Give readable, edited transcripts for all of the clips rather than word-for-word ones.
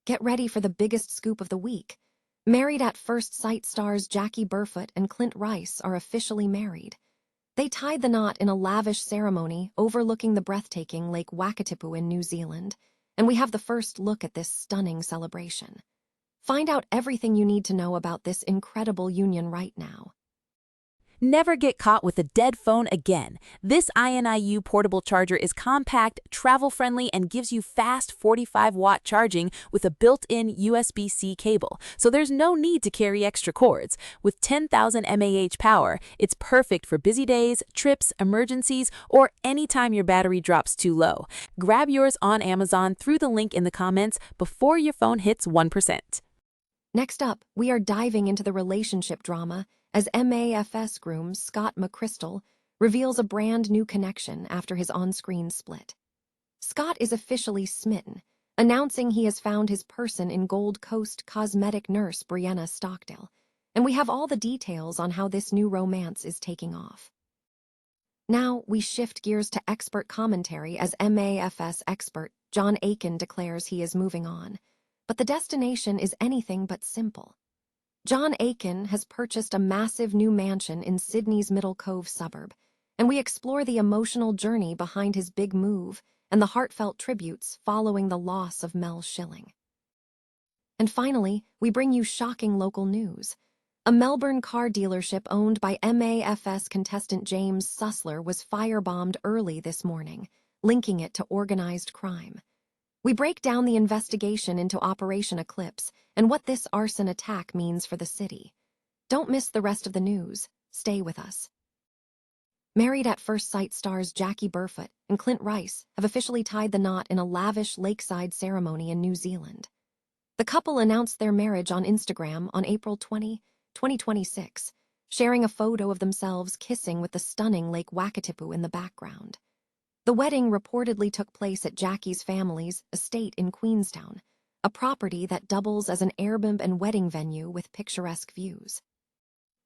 Get ready for the biggest scoop of the week. Married at First Sight stars Jacqui Burfoot and Clint Rice are officially married. They tied the knot in a lavish ceremony overlooking the breathtaking Lake Wakatipu in New Zealand, and we have the first look at this stunning celebration. Find out everything you need to know about this incredible union right now. Never get caught with a dead phone again. This INIU portable charger is compact, travel-friendly, and gives you fast 45-watt charging with a built-in USB-C cable, so there's no need to carry extra cords. With 10,000 mAh power, it's perfect for busy days, trips, emergencies, or anytime your battery drops too low. Grab yours on Amazon through the link in the comments before your phone hits 1%. Next up, we are diving into the relationship drama as MAFS groom Scott McCristal reveals a brand new connection after his on-screen split. Scott is officially smitten, announcing he has found his person in Gold Coast cosmetic nurse Brienna Stockdale, and we have all the details on how this new romance is taking off. Now we shift gears to expert commentary as MAFS expert John Aiken declares he is moving on, but the destination is anything but simple. John Aiken has purchased a massive new mansion in Sydney's Middle Cove suburb, and we explore the emotional journey behind his big move and the heartfelt tributes following the loss of Mel Schilling. And finally, we bring you shocking local news. A Melbourne car dealership owned by MAFS contestant James Sussler was firebombed early this morning, linking it to organized crime. We break down the investigation into Operation Eclipse and what this arson attack means for the city. Don't miss the rest of the news. Stay with us. Married at First Sight stars Jacqui Burfoot and Clint Rice have officially tied the knot in a lavish lakeside ceremony in New Zealand. The couple announced their marriage on Instagram on April 20, 2026, sharing a photo of themselves kissing with the stunning Lake Wakatipu in the background. The wedding reportedly took place at Jacqui's family's estate in Queenstown, a property that doubles as an airbnb and wedding venue with picturesque views.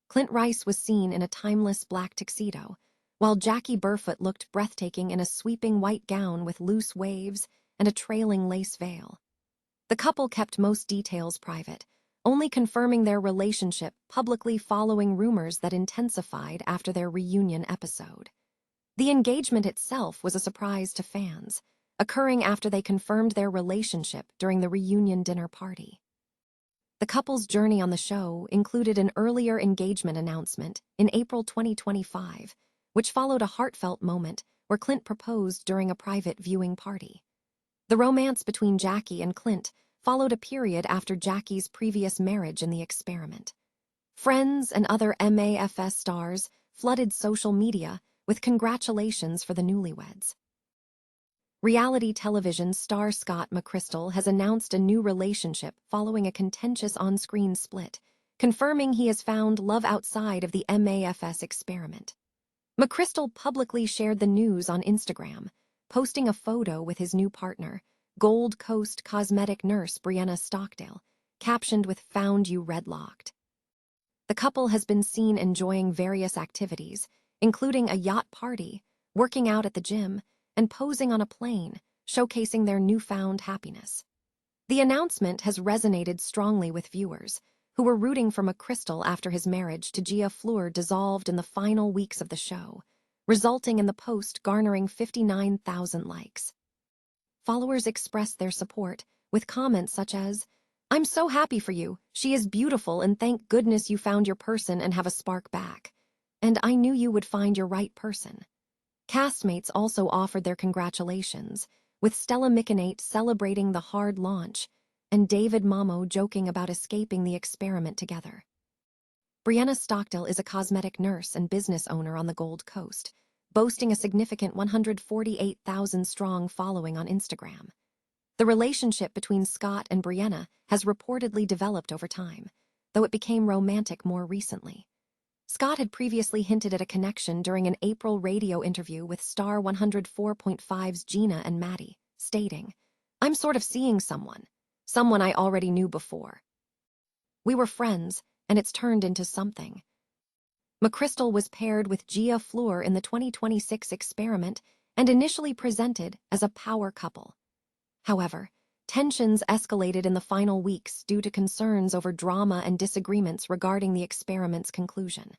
Clint Rice was seen in a timeless black tuxedo, while Jacqui Burfoot looked breathtaking in a sweeping white gown with loose waves and a trailing lace veil. The couple kept most details private, only confirming their relationship publicly following rumors that intensified after their reunion episode. The engagement itself was a surprise to fans, occurring after they confirmed their relationship during the reunion dinner party. The couple's journey on the show included an earlier engagement announcement in April 2025, which followed a heartfelt moment where Clint proposed during a private viewing party. The romance between Jacqui and Clint followed a period after Jacqui's previous marriage in the experiment. Friends and other MAFS stars flooded social media with congratulations for the newlyweds. Reality television star Scott McCristal has announced a new relationship following a contentious on-screen split, confirming he has found love outside of the MAFS experiment. McCristal publicly shared the news on Instagram, posting a photo with his new partner, Gold Coast cosmetic nurse Brienna Stockdale, captioned with "Found you redlocked." The couple has been seen enjoying various activities, including a yacht party, working out at the gym, and posing on a plane, showcasing their newfound happiness. The announcement has resonated strongly with viewers, who were rooting for McCristal after his marriage to Gia Fleur dissolved in the final weeks of the show, resulting in the post garnering 59,000 likes. Followers expressed their support with comments such as, "I'm so happy for you, she is beautiful and thank goodness you found your person and have a spark back. And I knew you would find your right person." Castmates also offered their congratulations, with Stella McCanate celebrating the hard launch and David Mamo joking about escaping the experiment together. Brienna Stockdale is a cosmetic nurse and business owner on the Gold Coast, boasting a significant 148,000-strong following on Instagram. The relationship between Scott and Brienna has reportedly developed over time, though it became romantic more recently. Scott had previously hinted at a connection during an April radio interview with Star 104.5's Gina and Maddie, stating, "I'm sort of seeing someone I already knew before. We were friends, and it's turned into something." McCristal was paired with Gia Fleur in the 2026 experiment and initially presented as a power couple. However, Tensions escalated in the final weeks due to concerns over drama and disagreements regarding the experiment's conclusion.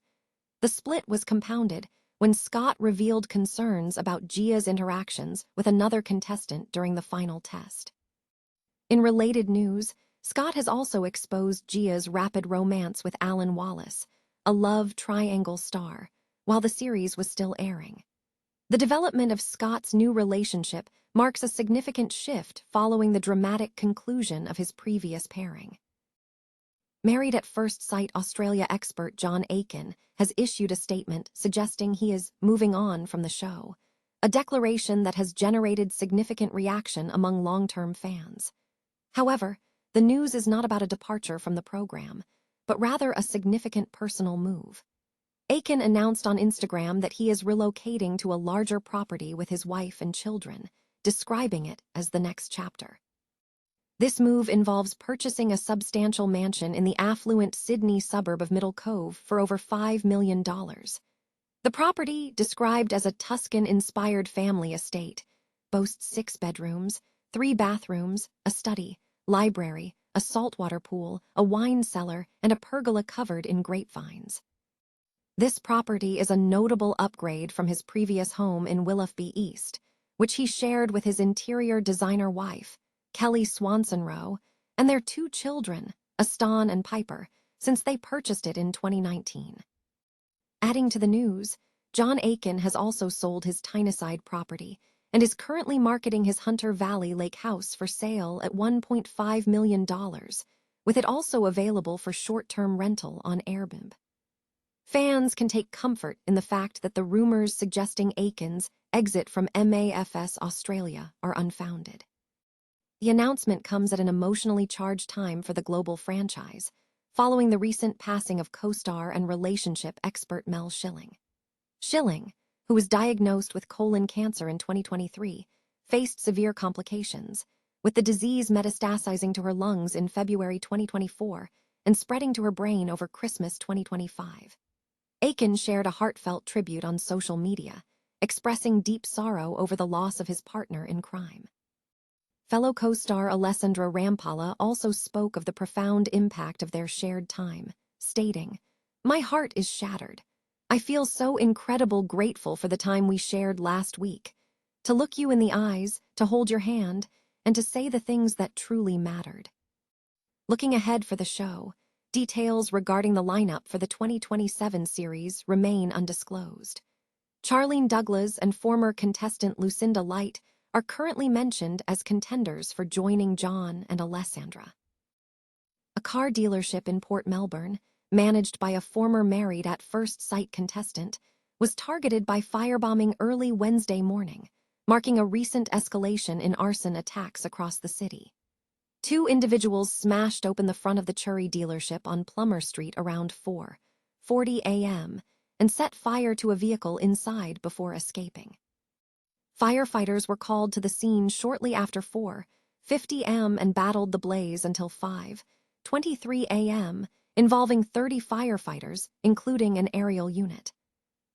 The split was compounded when Scott revealed concerns about Gia's interactions with another contestant during the final test. In related news, Scott has also exposed Gia's rapid romance with Alan Wallace, a love triangle star, while the series was still airing. The development of Scott's new relationship marks a significant shift following the dramatic conclusion of his previous pairing. Married at First Sight Australia expert John Aiken has issued a statement suggesting he is moving on from the show, a declaration that has generated significant reaction among long-term fans. However, the news is not about a departure from the program, but rather a significant personal move. Aiken announced on Instagram that he is relocating to a larger property with his wife and children, describing it as the next chapter. This move involves purchasing a substantial mansion in the affluent Sydney suburb of Middle Cove for over $5 million. The property, described as a Tuscan-inspired family estate, boasts 6 bedrooms, 3 bathrooms, a study, library, a saltwater pool, a wine cellar, and a pergola covered in grapevines. This property is a notable upgrade from his previous home in Willoughby East, which he shared with his interior designer wife, Kelly Swanson-Rowe, and their 2 children, Aston and Piper, since they purchased it in 2019. Adding to the news, John Aiken has also sold his Tyneside property and is currently marketing his Hunter Valley Lake house for sale at $1.5 million, with it also available for short-term rental on Airbnb. Fans can take comfort in the fact that the rumors suggesting Aiken's exit from MAFS Australia are unfounded. The announcement comes at an emotionally charged time for the global franchise, following the recent passing of co-star and relationship expert Mel Schilling. Schilling, who was diagnosed with colon cancer in 2023, faced severe complications, with the disease metastasizing to her lungs in February 2024 and spreading to her brain over Christmas 2025. Aiken shared a heartfelt tribute on social media, expressing deep sorrow over the loss of his partner in crime. Fellow co-star Alessandra Rampala also spoke of the profound impact of their shared time, stating, "My heart is shattered. I feel so incredibly grateful for the time we shared last week, to look you in the eyes, to hold your hand, and to say the things that truly mattered." Looking ahead for the show, details regarding the lineup for the 2027 series remain undisclosed. Charlene Douglas and former contestant Lucinda Light are currently mentioned as contenders for joining John and Alessandra. A car dealership in Port Melbourne, managed by a former Married at First Sight contestant, was targeted by firebombing early Wednesday morning, marking a recent escalation in arson attacks across the city. 2 individuals smashed open the front of the Churry dealership on Plummer Street around 4:40 a.m. and set fire to a vehicle inside before escaping. Firefighters were called to the scene shortly after 4:50 a.m. and battled the blaze until 5:23 a.m., involving 30 firefighters, including an aerial unit.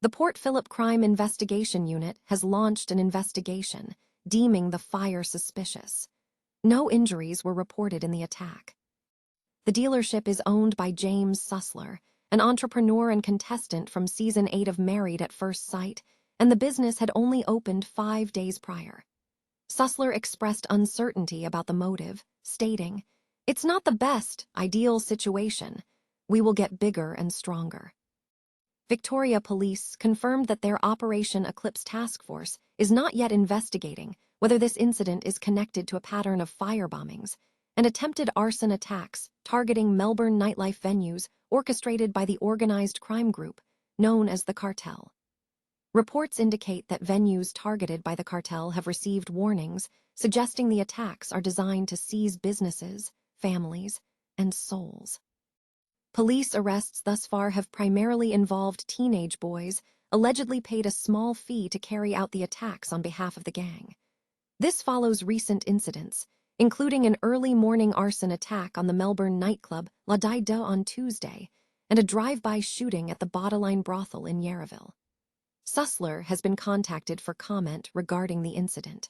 The Port Phillip Crime Investigation Unit has launched an investigation, deeming the fire suspicious. No injuries were reported in the attack. The dealership is owned by James Sussler, an entrepreneur and contestant from Season 8 of Married at First Sight, and the business had only opened 5 days prior. Sussler expressed uncertainty about the motive, stating, "It's not the best, ideal situation. We will get bigger and stronger." Victoria Police confirmed that their Operation Eclipse Task Force is not yet investigating whether this incident is connected to a pattern of firebombings and attempted arson attacks targeting Melbourne nightlife venues orchestrated by the organized crime group known as the Cartel. Reports indicate that venues targeted by the cartel have received warnings suggesting the attacks are designed to seize businesses, families, and souls. Police arrests thus far have primarily involved teenage boys allegedly paid a small fee to carry out the attacks on behalf of the gang. This follows recent incidents, including an early morning arson attack on the Melbourne nightclub La Dido on Tuesday and a drive-by shooting at the Bottleline brothel in Yarraville. Sussler has been contacted for comment regarding the incident.